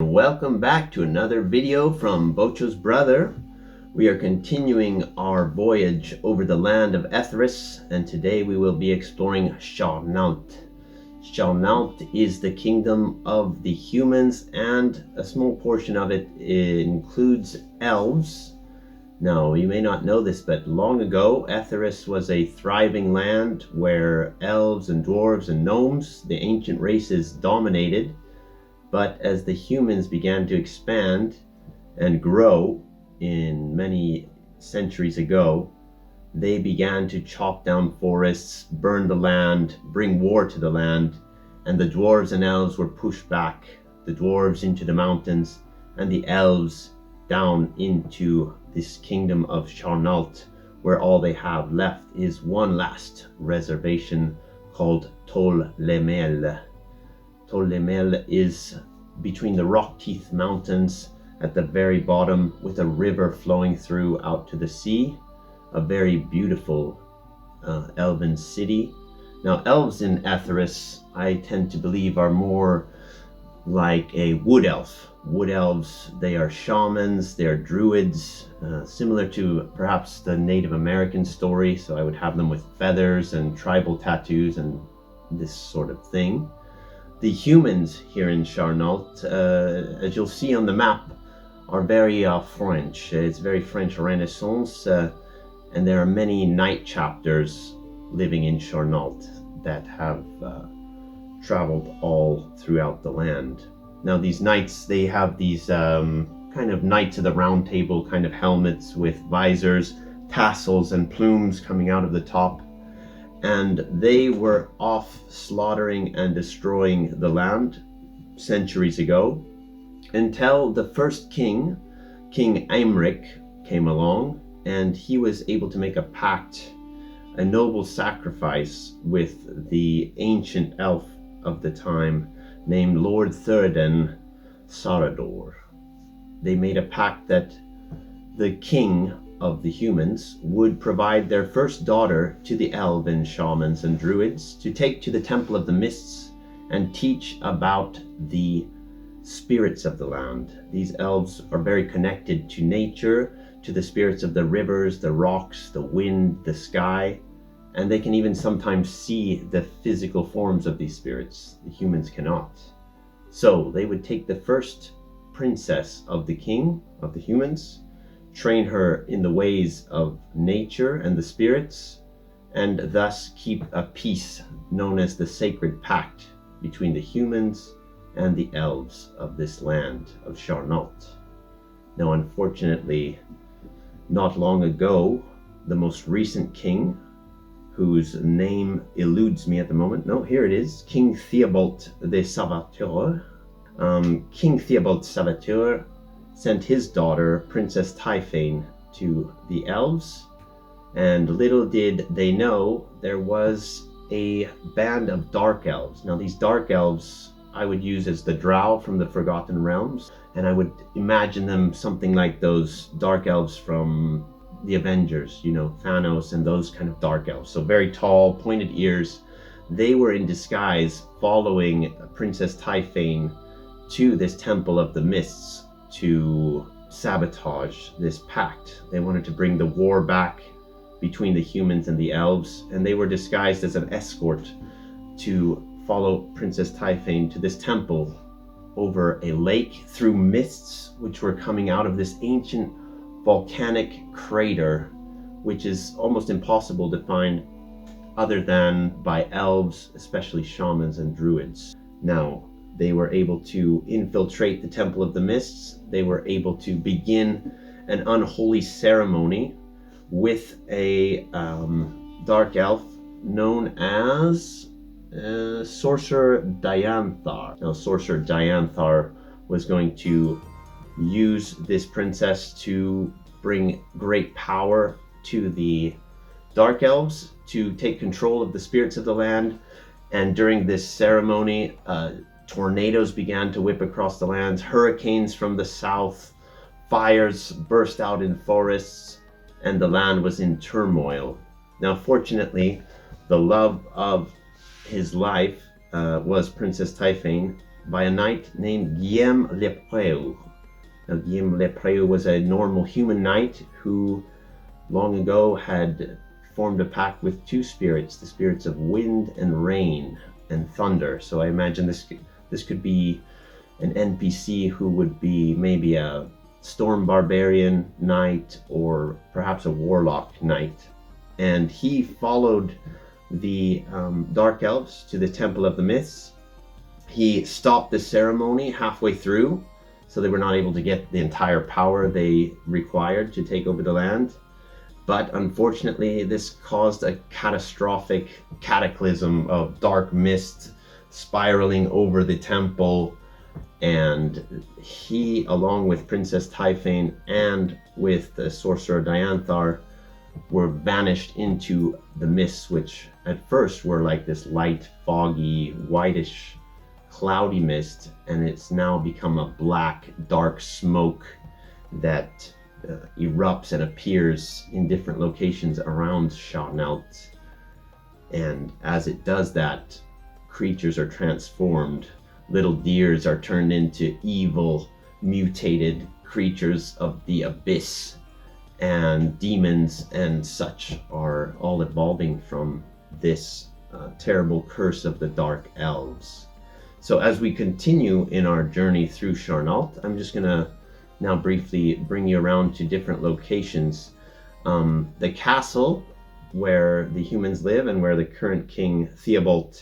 Welcome back to another video from Bocho's brother. We are continuing our voyage over the land of Ethris, and today we will be exploring Charnault. Charnault is the kingdom of the humans, and a small portion of it includes elves. Now, you may not know this, but long ago, Ethris was a thriving land where elves and dwarves and gnomes, the ancient races, dominated. But as the humans began to expand and grow in many centuries ago, they began to chop down forests, burn the land, bring war to the land, and the dwarves and elves were pushed back, the dwarves into the mountains, and the elves down into this kingdom of Charnault, where all they have left is one last reservation called Tellemia. Tellemia is between the Rock Teeth Mountains at the very bottom, with a river flowing through out to the sea. A very beautiful elven city. Now, elves in Ethris, I tend to believe, are more like a wood elf. Wood elves, they are shamans, they are druids, similar to perhaps the Native American story. So I would have them with feathers and tribal tattoos and this sort of thing. The humans here in Charnault, as you'll see on the map, are very French. It's very French Renaissance, and there are many knight chapters living in Charnault that have traveled all throughout the land. Now, these knights, they have these kind of Knights of the Round Table kind of helmets with visors, tassels, and plumes coming out of the top. And they were off slaughtering and destroying the land centuries ago, until the first king, King Aymeric, came along, and he was able to make a pact, a noble sacrifice with the ancient elf of the time named Lord Theoden Sarador. They made a pact that the king of the humans would provide their first daughter to the elven shamans and druids to take to the Temple of the Mists and teach about the spirits of the land. These elves are very connected to nature, to the spirits of the rivers, the rocks, the wind, the sky, and they can even sometimes see the physical forms of these spirits. The humans cannot. So they would take the first princess of the king of the humans, train her in the ways of nature and the spirits, and thus keep a peace known as the Sacred Pact between the humans and the elves of this land of Charnault. Now, unfortunately, not long ago, the most recent king, whose name eludes me at the moment, no, here it is, King Theobald de Savature. King Theobald Savature sent his daughter, Princess Typhane, to the elves, and little did they know there was a band of dark elves. Now, these dark elves I would use as the drow from the Forgotten Realms, and I would imagine them something like those dark elves from the Avengers, you know, Thanos and those kind of dark elves. So very tall, pointed ears. They were in disguise following Princess Typhane to this Temple of the Mists to sabotage this pact. They wanted to bring the war back between the humans and the elves, and they were disguised as an escort to follow Princess Typhane to this temple over a lake through mists which were coming out of this ancient volcanic crater, which is almost impossible to find other than by elves, especially shamans and druids. Now, they were able to infiltrate the Temple of the Mists. They were able to begin an unholy ceremony with a dark elf known as Sorcerer Dianthar. Now, Sorcerer Dianthar was going to use this princess to bring great power to the dark elves, to take control of the spirits of the land. And during this ceremony, tornadoes began to whip across the lands, hurricanes from the south, fires burst out in forests, and the land was in turmoil. Now, fortunately, the love of his life was Princess Typhane, by a knight named Guillaume Le Preux. Now, Guillaume Le Preux was a normal human knight who long ago had formed a pact with two spirits, the spirits of wind and rain and thunder. So I imagine this could be an NPC who would be maybe a storm barbarian knight or perhaps a warlock knight. And he followed the Dark Elves to the Temple of the Myths. He stopped the ceremony halfway through, so they were not able to get the entire power they required to take over the land. But unfortunately, this caused a catastrophic cataclysm of dark mist spiraling over the temple, and he, along with Princess Typhane and with the sorcerer Dianthar, were vanished into the mists, which at first were like this light, foggy, whitish, cloudy mist, and it's now become a black, dark smoke that erupts and appears in different locations around Charnault. And as it does that, creatures are transformed. Little deers are turned into evil, mutated creatures of the abyss, and demons and such are all evolving from this terrible curse of the Dark Elves. So as we continue in our journey through Charnault, I'm just gonna now briefly bring you around to different locations. The castle where the humans live and where the current king Theobald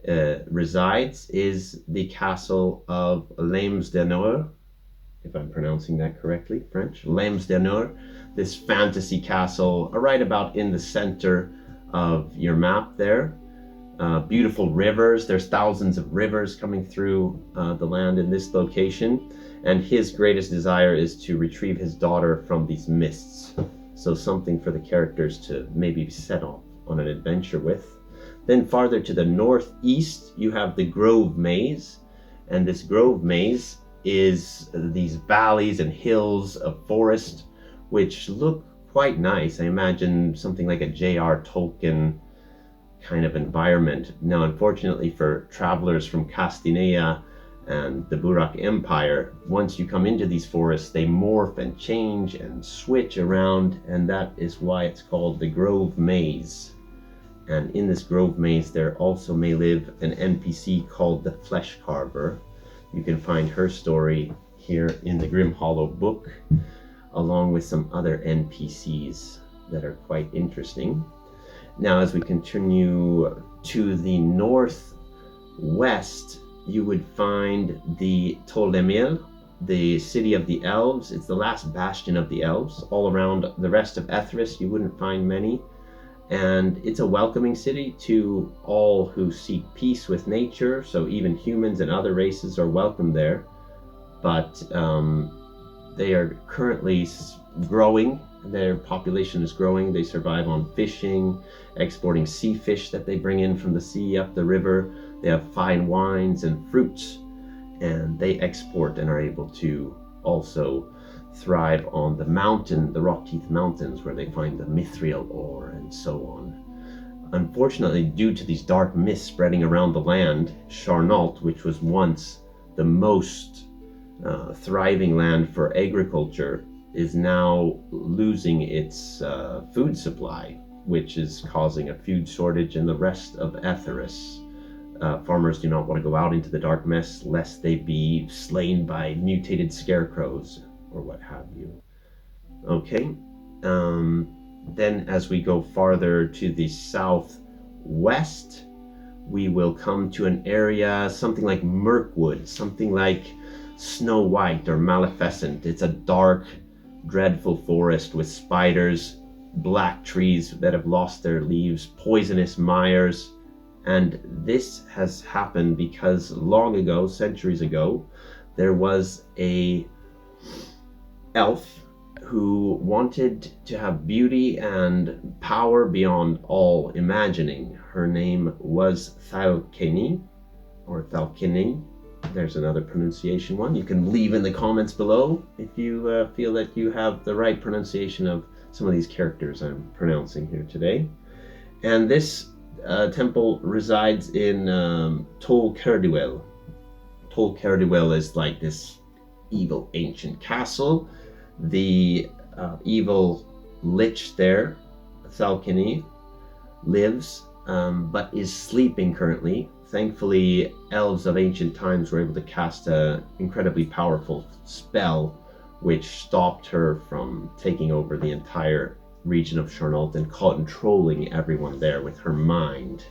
resides is the castle of Lames-d'Honneur, if I'm pronouncing that correctly, French. Lames-d'Honneur, this fantasy castle right about in the center of your map there. Beautiful rivers, there's thousands of rivers coming through the land in this location, and his greatest desire is to retrieve his daughter from these mists. So something for the characters to maybe set off on an adventure with. Then farther to the northeast, you have the Grove Maze, and this Grove Maze is these valleys and hills of forest, which look quite nice. I imagine something like a J.R. Tolkien kind of environment. Now, unfortunately for travelers from Castanea and the Burak Empire, once you come into these forests, they morph and change and switch around, and that is why it's called the Grove Maze. And in this Grove Maze, there also may live an NPC called the Flesh Carver. You can find her story here in the Grim Hollow book, along with some other NPCs that are quite interesting. Now, as we continue to the northwest, you would find the Tellemia, the city of the Elves. It's the last bastion of the Elves. All around the rest of Ethris, you wouldn't find many. And it's a welcoming city to all who seek peace with nature, so even humans and other races are welcome there. But they are currently growing. Their population is growing. They survive on fishing, exporting sea fish that they bring in from the sea up the river. They have fine wines and fruits, and they export and are able to also thrive on the mountain, the Rockheath Mountains, where they find the mithril ore and so on. Unfortunately, due to these dark mists spreading around the land, Charnault, which was once the most thriving land for agriculture, is now losing its food supply, which is causing a food shortage in the rest of Ethris. Farmers do not want to go out into the dark mist lest they be slain by mutated scarecrows or what have you. Okay, then as we go farther to the southwest, we will come to an area, something like Murkwood, something like Snow White or Maleficent. It's a dark, dreadful forest with spiders, black trees that have lost their leaves, poisonous mires. And this has happened because long ago, centuries ago, there was a elf who wanted to have beauty and power beyond all imagining. Her name was Thalkeni, or Thalkeni. There's another pronunciation one. You can leave in the comments below if you feel that you have the right pronunciation of some of these characters I'm pronouncing here today. And this temple resides in Tolcardul. Tolcardul is like this evil ancient castle. The evil lich there, Thalkini, lives, but is sleeping currently. Thankfully, elves of ancient times were able to cast an incredibly powerful spell which stopped her from taking over the entire region of Charnault and controlling everyone there with her mind.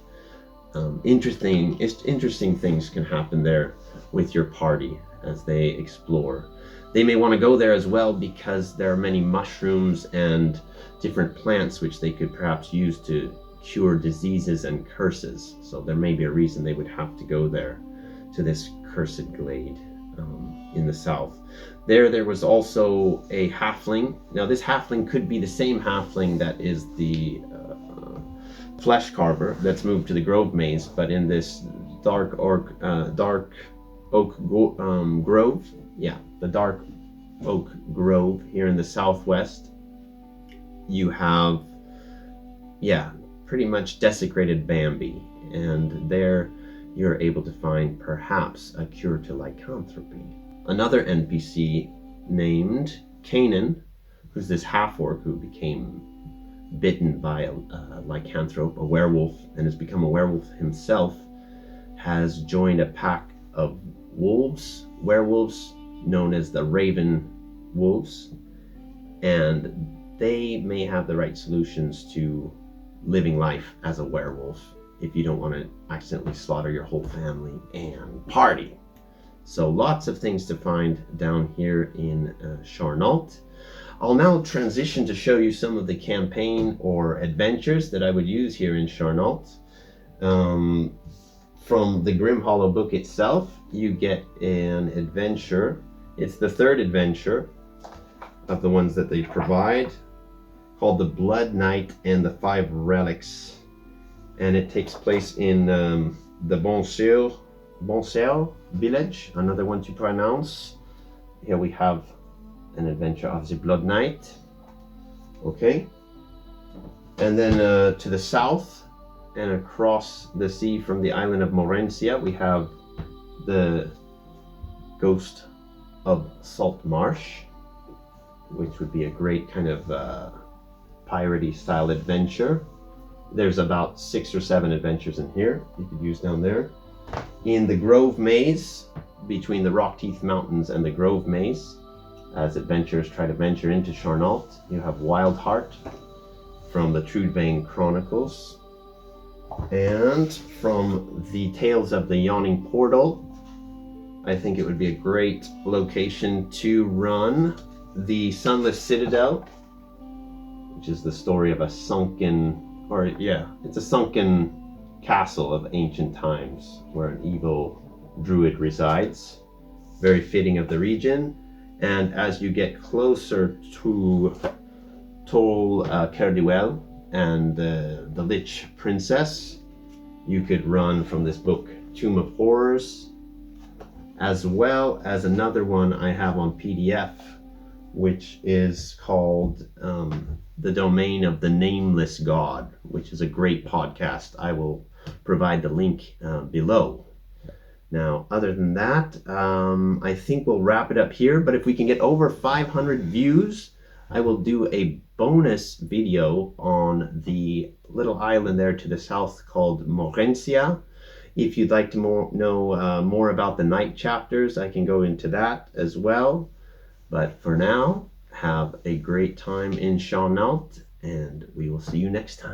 Interesting things can happen there with your party as they explore. They may want to go there as well because there are many mushrooms and different plants which they could perhaps use to cure diseases and curses. So there may be a reason they would have to go there, to this cursed glade in the south. There was also a halfling. Now this halfling could be the same halfling that is the flesh carver that's moved to the Grove Maze, but in this dark oak grove. Yeah, the dark oak grove here in the southwest. You have, pretty much desecrated Bambi, and there you're able to find perhaps a cure to lycanthropy. Another NPC named Kanan, who's this half-orc who became bitten by a lycanthrope, a werewolf, and has become a werewolf himself, has joined a pack of werewolves known as the Raven Wolves, and they may have the right solutions to living life as a werewolf if you don't want to accidentally slaughter your whole family and party. So lots of things to find down here in Charnault. I'll now transition to show you some of the campaign or adventures that I would use here in Charnault. From the Grim Hollow book itself, you get an adventure. It's the third adventure of the ones that they provide, called The Blood Knight and the Five Relics. And it takes place in the Bonseil village, another one to pronounce. Here we have an adventure of the Blood Knight. Okay. And then to the south and across the sea from the island of Morencia, we have the Ghost of Salt Marsh, which would be a great kind of piratey style adventure. There's about 6 or 7 adventures in here you could use down there. In the Grove Maze, between the Rockteeth Mountains and the Grove Maze, as adventurers try to venture into Charnault, you have Wildheart from the Trudvang Chronicles. And from the Tales of the Yawning Portal, I think it would be a great location to run the Sunless Citadel, which is the story of a sunken castle of ancient times where an evil druid resides. Very fitting of the region. And as you get closer to Tolcardul and the Lich Princess, you could run from this book, Tomb of Horrors, as well as another one I have on PDF, which is called The Domain of the Nameless God, which is a great podcast. I will provide the link below. Now, other than that, I think we'll wrap it up here, but if we can get over 500 views, I will do a bonus video on the little island there to the south called Morencia. If you'd like to know more about the night chapters, I can go into that as well. But for now, have a great time in Charnault, and we will see you next time.